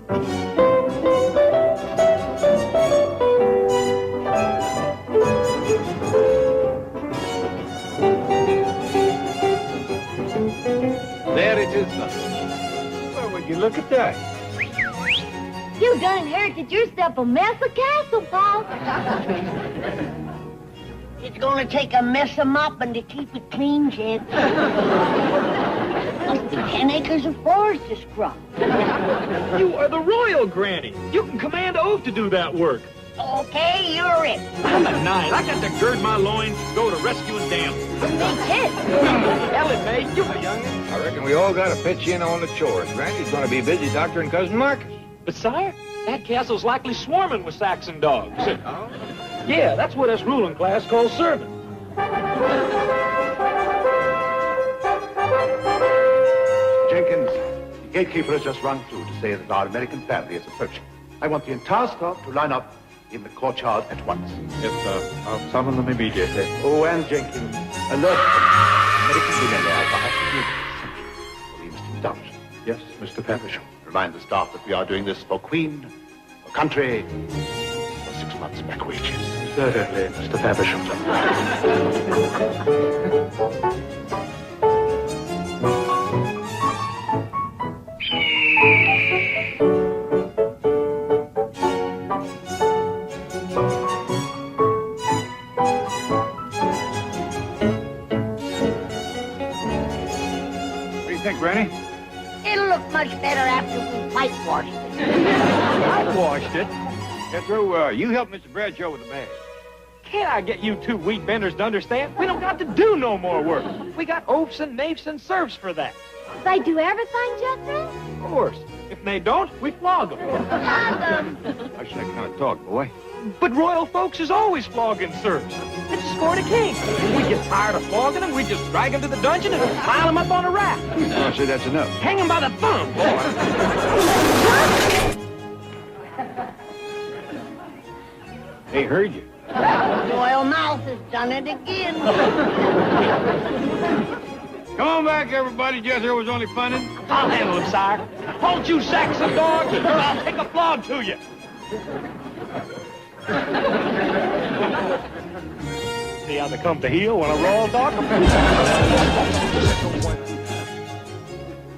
There it is, son. Well, would you look at that? You done inherited yourself a mess of castle, Paul. It's gonna take a mess of mopping to keep it clean, Jed. Must be 10 acres of forest to scrub. You are the royal granny. You can command oath to do that work. Okay, you're it. I'm a knight. I got to gird my loins, go to rescuing damsels. Hell it, mate. You a youngin'. I reckon we all got to pitch in on the chores. Granny's going to be busy doctoring Cousin Marcus. But, sire, that castle's likely swarming with Saxon dogs. Oh? Yeah, that's what us ruling class calls servants. Jenkins, the gatekeeper has just run through to say that our American family is approaching. I want the entire staff to line up in the courtyard at once. Yes, sir. I'll summon them immediately. Oh, and Jenkins, alert them. American women are we must indulge. Yes, Mr. Feversham. Remind the staff that we are doing this for Queen, for country, for 6 months back wages. Certainly, Mr. Feversham. What do you think, Granny? It'll look much better after we whitewashed it. I washed it. Jethro, you help Mr. Bradshaw with the bag. Can't I get you two wheat benders to understand? We don't got to do no more work. We got oafs and naifs and serfs for that. They do everything, Jethro? Of course. If they don't, we flog them. Hush that kind of talk, boy. But royal folks is always flogging serfs. It's a score to king. If we get tired of flogging them, we just drag them to the dungeon and pile them up on a rack. I say that's enough. Hang them by the thumb, boy. They heard you. Royal Mouth has done it again. Come on back, everybody. Jethro was only funning. I'll handle him, sire. Hold you Saxon dogs, or I'll take a flog to you. See how they come to heel when I roll, Doc?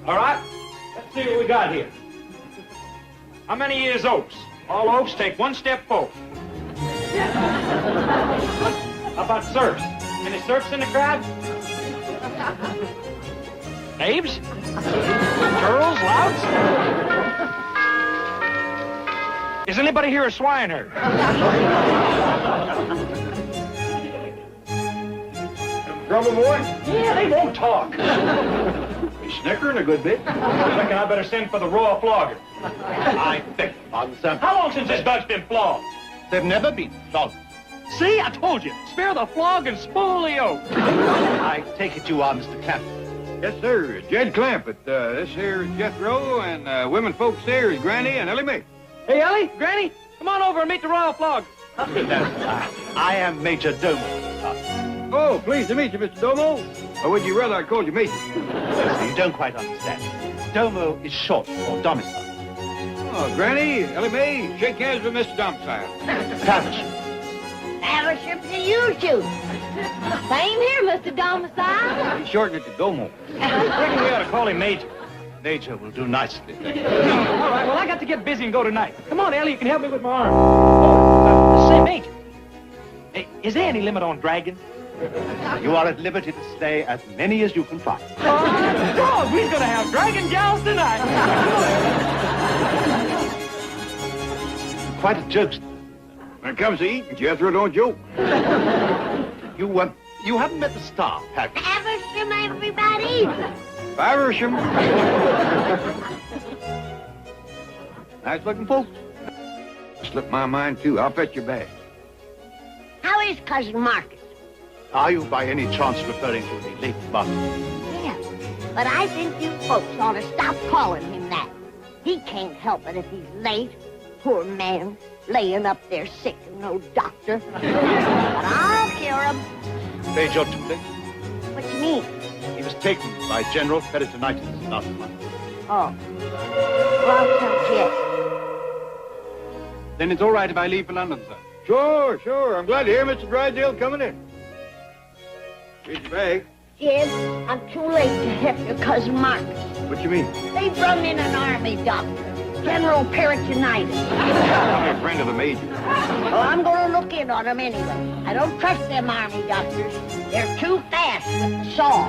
All right, let's see what we got here. How many is oafs? All oafs take one step forward. How about serfs? Any serfs in the crowd? Knaves? Churls? Louts? Is anybody here a swineherd? Trouble, boy? Yeah, they won't talk. He's snickering a good bit. I reckon I better send for the royal flogger. I beg your pardon, sir. How long since this dog's been flogged? They've never been flogged. See, I told you. Spare the flog and spoil the oath. I take it you are Mr. Clamp. Yes, sir. Jed Clampett. This here is Jethro, and women folks there is Granny and Ellie Mae. Hey, Ellie, Granny, come on over and meet the royal flogger. I am Major Domo. Oh, pleased to meet you, Mr. Domo. Or would you rather I called you Major? You don't quite understand. Domo is short for domicile. Oh, Granny, Ellie Mae, shake hands with Mr. Domicile. Faversham. Faversham to you two. Same here, Mr. Domicile. You shorten it to Domo. I reckon we ought to call him Major. Major will do nicely. All right, well, I got to get busy and go tonight. Come on, Ellie, you can help me with my arm. Oh, say, Major, hey, is there any limit on dragons? You are at liberty to slay as many as you can find. Dog, we're going to have dragon joust tonight. Quite a jokester. When it comes to eating, Jethro don't joke. You haven't met the staff, have you? Faversham, everybody. Faversham. Nice looking folks. Slipped my mind, too. I'll fetch your bag. How is Cousin Marcus? Are you by any chance referring to the late mother? Yeah, but I think you folks ought to stop calling him that. He can't help it if he's late. Poor man, laying up there sick and no doctor. But I'll cure him. Major too late. What you mean? He was taken by general peritonitis last month. Oh. Well, I'll tell Jed. Then it's all right if I leave for London, sir. Sure, sure. I'm glad to hear Mr. Drysdale coming in. Here's your bag. Jed, I'm too late to help your cousin Marcus. What you mean? They brought in an army doctor, General Peritonitis. I'm a friend of the major. Well, I'm going to look in on him anyway. I don't trust them army doctors. They're too fast with the saw.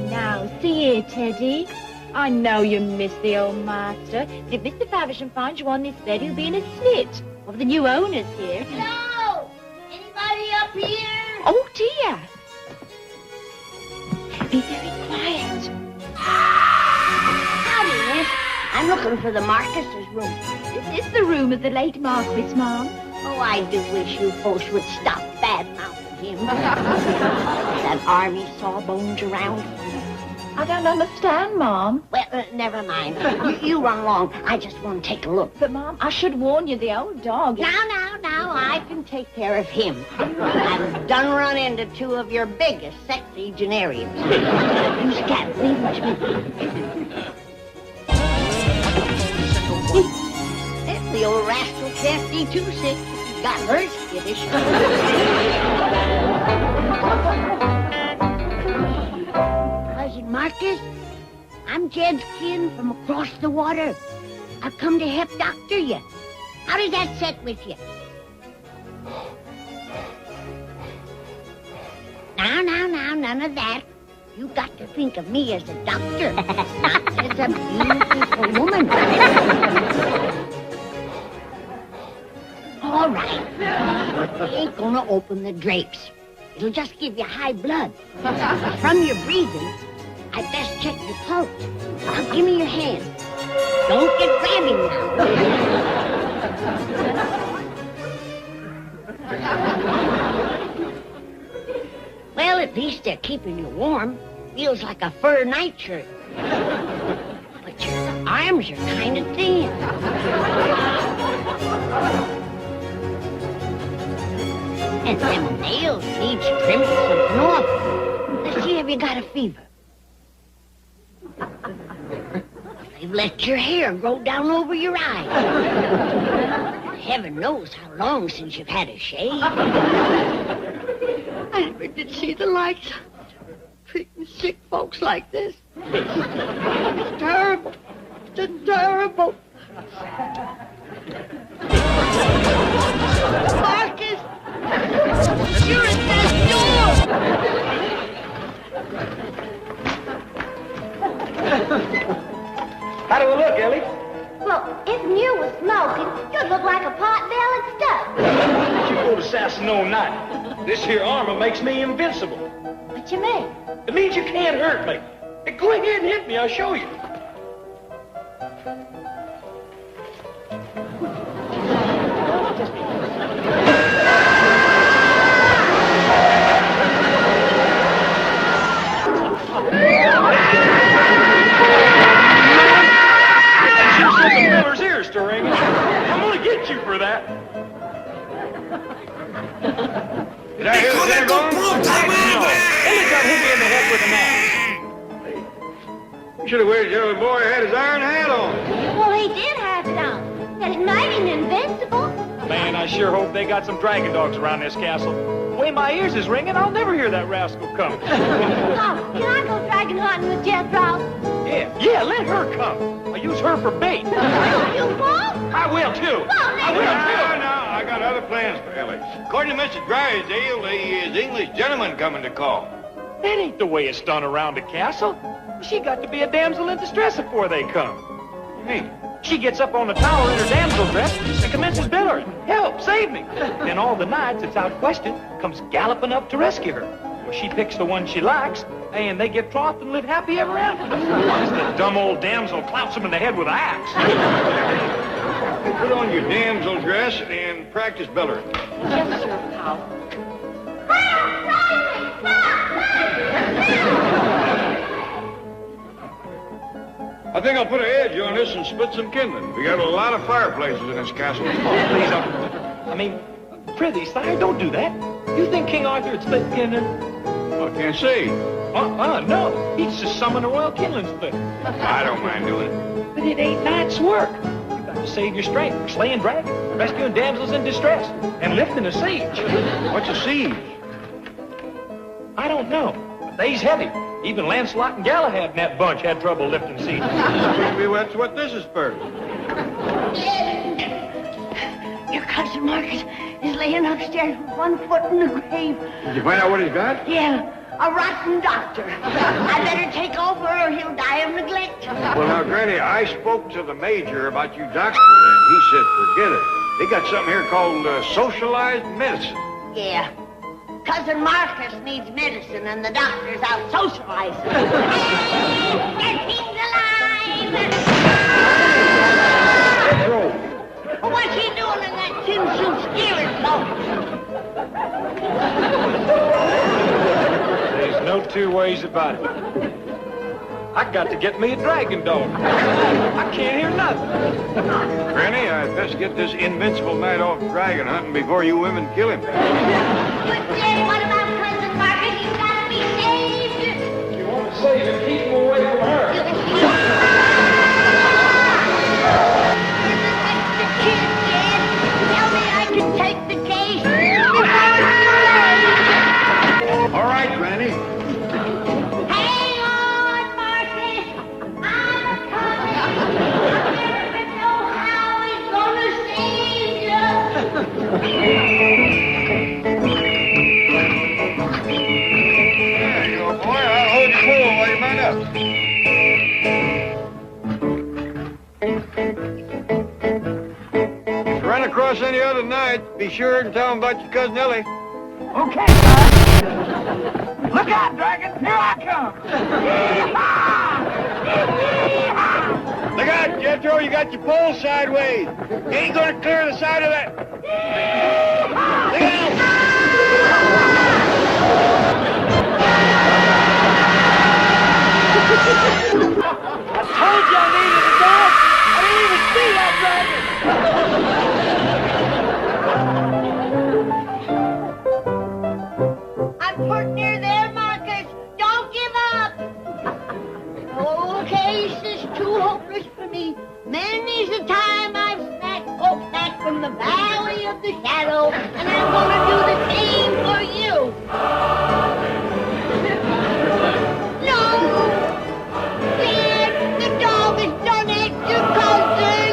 Now, see here, Teddy. I know you miss the old master. But if Mr. Faversham finds you on this bed, he'll be in a snit. Of the new owners here. Hello? Anybody up here? Oh, dear. Be very quiet. Howdy, miss. I'm looking for the Marcus's room. This is the room of the late Marquis, Mom. Oh, I do wish you folks would stop bad-mouthing him. That army sawbones around. I don't understand, Mom. Well, never mind. You run along. I just want to take a look. But, Mom, I should warn you, the old dog... Now, I can take care of him. I've done run into two of your biggest sexy genarians. You scat, leave with me. That's the old rascal Chesty too sick. He's got her skittish. Cousin Marcus, I'm Jed's kin from across the water. I've come to help doctor you. How does that set with you? Now, none of that. You got to think of me as a doctor, not as a beautiful woman. All right. We ain't gonna open the drapes. It'll just give you high blood. From your breathing, I best check your pulse. Now, give me your hand. Don't get grabbing now. Well, at least they're keeping you warm. Feels like a fur nightshirt. But your arms are kind of thin. And them nails need trimmed something off. Let's see if you got a fever. They've let your hair grow down over your eyes. Heaven knows how long since you've had a shave. I never did see the likes of treating sick folks like this. It's terrible. It's terrible. Marcus! You're at that door! How do we look, Ellie? Well, if you were smoking, you'd look like a pot-bellied stuff. You go to assassin all night. This here armor makes me invincible. What you mean? It means you can't hurt me. Hey, go ahead and hit me, I'll show you. Miller's ears to ring. I'm gonna get you for that. Did I hear the dinner going? No, Ellie got hit me in the head with an axe. You should have waited till the boy had his iron hat on. Well, he did have it on. And it made him invincible. Man, I sure hope they got some dragon dogs around this castle. The way my ears is ringing, I'll never hear that rascal coming. Oh, can I go dragon hunting with Jethro? Yeah, let her come. I'll use her for bait. You won't? I will, too. I will, too. No, I got other plans for Ellie. According to Mr. Drysdale, there is English gentlemen coming to call. That ain't the way it's done around the castle. She got to be a damsel in distress before they come. What do you mean? She gets up on the tower in her damsel dress and commences bellowing, "Help, save me!" Then all the knights that's out questing comes galloping up to rescue her. Well, she picks the one she likes, and they get trothed and live happy ever after. As the dumb old damsel clouts them in the head with an axe. Put on your damsel dress and practice bellering. Yes, your power. I think I'll put an edge on this and split some kindling. We got a lot of fireplaces in this castle. Oh, please, Prithee, sire, don't do that. You think King Arthur would split kindling? I can't see. No. He's just summoned a royal kindling splitter. I don't mind doing it. But it ain't knight's work. You've got to save your strength for slaying dragons, rescuing damsels in distress, and lifting a siege. What's a siege? I don't know, but they's heavy. Even Lancelot and Galahad in that bunch had trouble lifting sieges. Maybe that's what this is for. Your cousin Marcus is laying upstairs with one foot in the grave. Did you find out what he's got? Yeah, a rotten doctor. I better take over or he'll die of neglect. Well, now, Granny, I spoke to the major about you doctors, and he said forget it. They got something here called socialized medicine. Yeah. Cousin Marcus needs medicine and the doctor's out socializing. And he's alive! Well, what's he doing in that tin suit steering boat? There's no two ways about it. I got to get me a dragon dog. I can't hear nothing. Granny, I'd best get this invincible knight off dragon hunting before you women kill him. But then what about cousin Marcus? He's got to be saved. You want to save him, keep him away from her. The kid dead. Tell me I can take the case before it's too late. All right, Granny. Hang on, Marcus. I'm coming. I never know how he's gonna save you. There you go, boy. I'll hold you full while you mount up. If you run across any other night, be sure and tell them about your cousin Ellie. Okay, sir. Look out, dragon. Here I come. Look out, Jethro. You got your pole sideways. You ain't gonna clear the side of that. Look out! I told you I needed a dog. I didn't even see that dragon. I'm put near there, Marcus. Don't give up. Okay, this is too hopeless for me. Many's the time I've snatched folks back from the valley of the shadow, and I'm gonna do the same for you. No! Dad, the dog has done it, your cousin!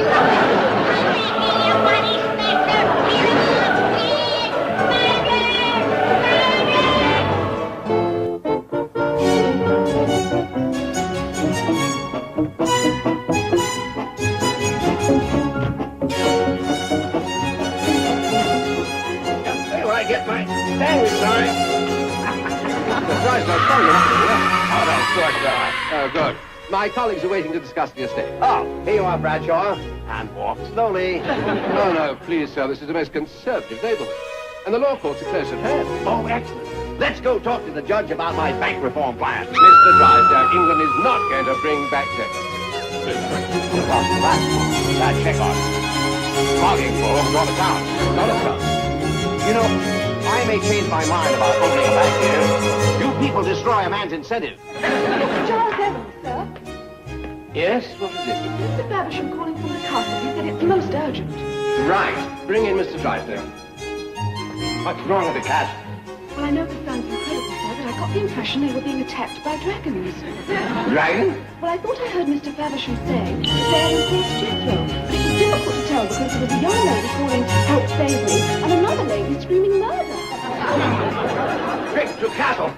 I'm making you money, Spencer! Get him up, kid! Hey, when I get my sandwich, sorry. Right, so sorry you're not here. Oh, no, of course not. Oh, good. My colleagues are waiting to discuss the estate. Oh, here you are, Bradshaw. And walk slowly. Oh, no, please, sir. This is a most conservative neighborhood. And the law courts are close at hand. Oh, excellent. Let's go talk to the judge about my bank reform plan. Mr. Drysdale, England is not going to bring back Jacob. That check on it. Logging for not a town. Not a chance. You know, I may change my mind about opening a bank here. You people destroy a man's incentive. Charles Evans, sir. Yes, what is it? Mr. Faversham calling from the castle. He said it's most urgent. Right. Bring in Mr. Drysdale. What's wrong with the cat? Well, I know this sounds incredible, sir, but I got the impression they were being attacked by dragons. Dragon? Well, I thought I heard Mr. Faversham say that they had enforced Jethro. But it was difficult to tell because there was a young lady calling, "Help, save me," and another lady screaming murder. Quick to castle.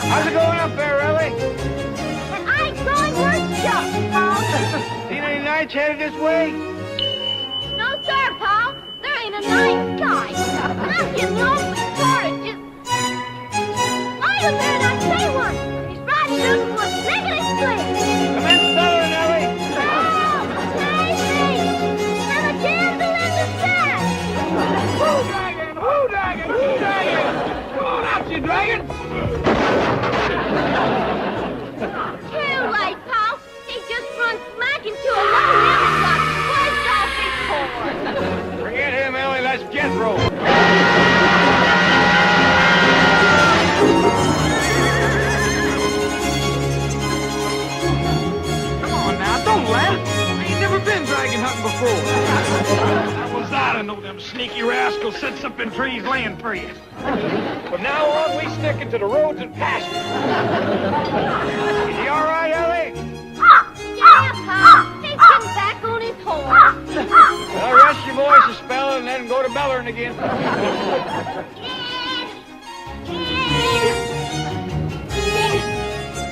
How's it going up there, Ellie? And I'm going workshop, Paul. Seen any knights headed this way? No, sir, Paul. There ain't a nice guy. I'm getting awfully started. Wait a minute, I say one. He's riding loose for a lickety split. Come in southern, Ellie. Oh, save me. I'm a damsel in distress. Woo, dragon! Woo, dragon! Woo, dragon! Come on out, you dragon! Too late, Paul. I know them sneaky rascals sits up in trees laying for you. From now on, we stick it to the roads and pastures. Is he all right, Ellie? Yeah, Pop. He's getting back on his horse. Well, rest your voice a spell and then go to bellering again.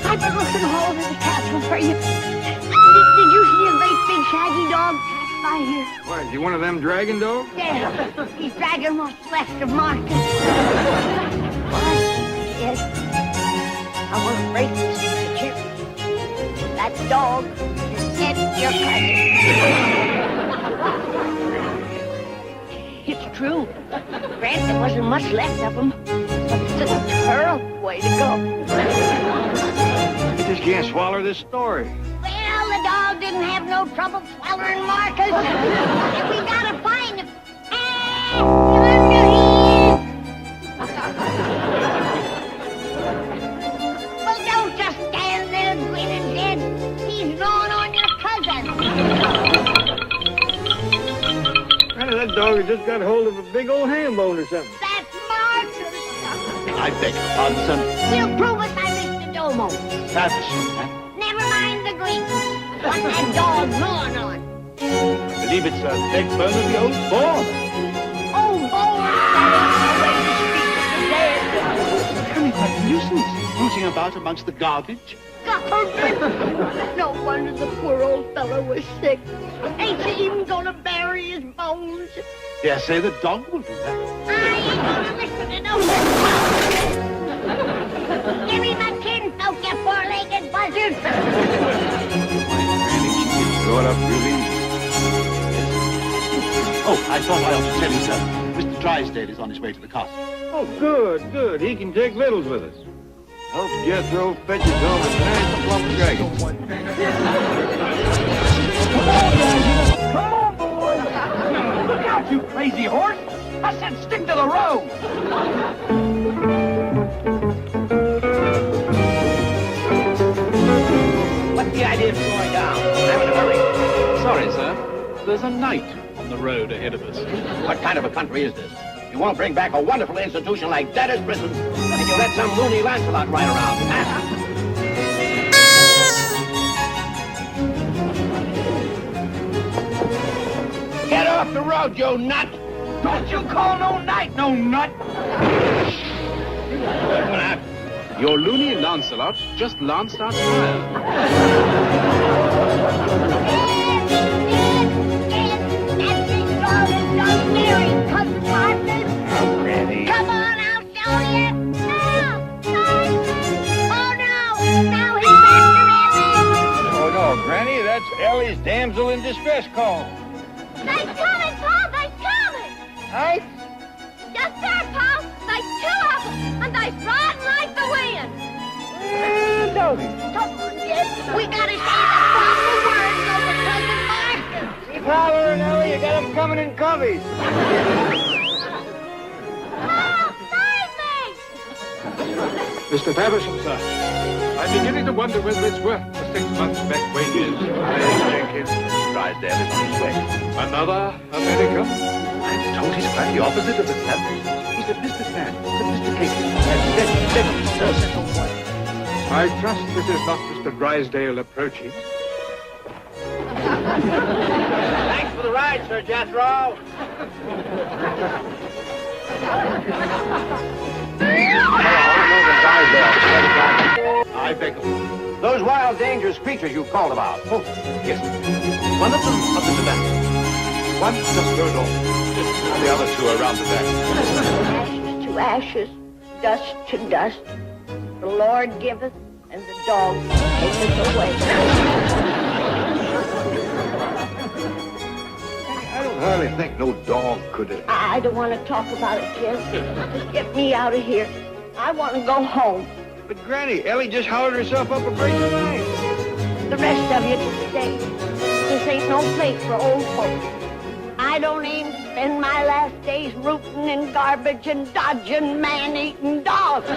I've been looking all over the castle for you. Did you see a great big shaggy dog pass by here? What, is he one of them dragon dogs? Yeah, he's dragging what's left of Marcus. Yes, I want to break this to Chip. That dog is Ed, your cousin. It's true. Grant, there wasn't much left of him. But it's a terrible way to go. I just can't swallow this story. Well, the dog didn't have no trouble swallowing Marcus. And we gotta find him. And under he is. Well, don't just stand there grinning, Jed. He's gnawing on your cousin. That dog has just got hold of a big old ham bone or something. That's Marcus. I beg your pardon, son. We'll prove it by Mr. Domo. Faversham, Never mind the Greek. What's that dog gnawing on? I believe it's a big bone of the old boar. Oh, boy, that ain't the way to speak of the dead. Becoming quite a nuisance, rooting about amongst the garbage. Garbage. No wonder the poor old fellow was sick. Ain't you even gonna bury his bones? Dare say the dog will do that. I ain't gonna listen to no Give me my kinfolk, you four-legged buzzard. Grow it up really. Oh, I thought I ought to tell you, sir. Mr. Drysdale is on his way to the castle. Oh, good, good. He can take littles with us. Help Jethro fetch us home a nice plump dragon. Come on, boys. Look out, you crazy horse. I said stick to the road. What's the idea of slowing down? I'm in a hurry. Sorry, sir. There's a knight on the road ahead of us. What kind of a country is this? You won't bring back a wonderful institution like debtor's prison, and you let some loony Lancelot ride around. Get off the road, you nut! Don't you call no knight no nut. Your loony Lancelot just lanced our fire. Come on, I'll show you. No! Oh, no! Now he's after Ellie! Oh, no, Granny, that's Ellie's damsel in distress call. They're coming, Paul! They're coming! Right? Yes, sir, Paul! There's two of them, and they're riding like the wind! Doggy. Come on, Jed. We gotta say the proper words over Cousin Marcus! Keep hollering, Ellie. You got them coming in coveys. Mr. Faversham, sir. I'm beginning to wonder whether it's worth the 6 months back wages. Jenkins, Drysdale is on his way. Another American? I'm told he's quite the opposite of the savage. He's a businessman, sophisticated, I trust this is not Mr. Drysdale approaching. Thanks for the ride, Sir Jethro. I beg of you. Those wild, dangerous creatures you called about. Oh, yes. One of them up in the back. One just rode off. And the other two around the back. Ashes to ashes, dust to dust. The Lord giveth, and the dog taketh away. I don't hardly think no dog could have. I don't want to talk about it, kid. Just get me out of here. I want to go home. But, Granny, Ellie just hollered herself up a break of ice. The rest of you can stay. This ain't no place for old folks. I don't aim to spend my last days rooting in garbage and dodging man-eating dogs.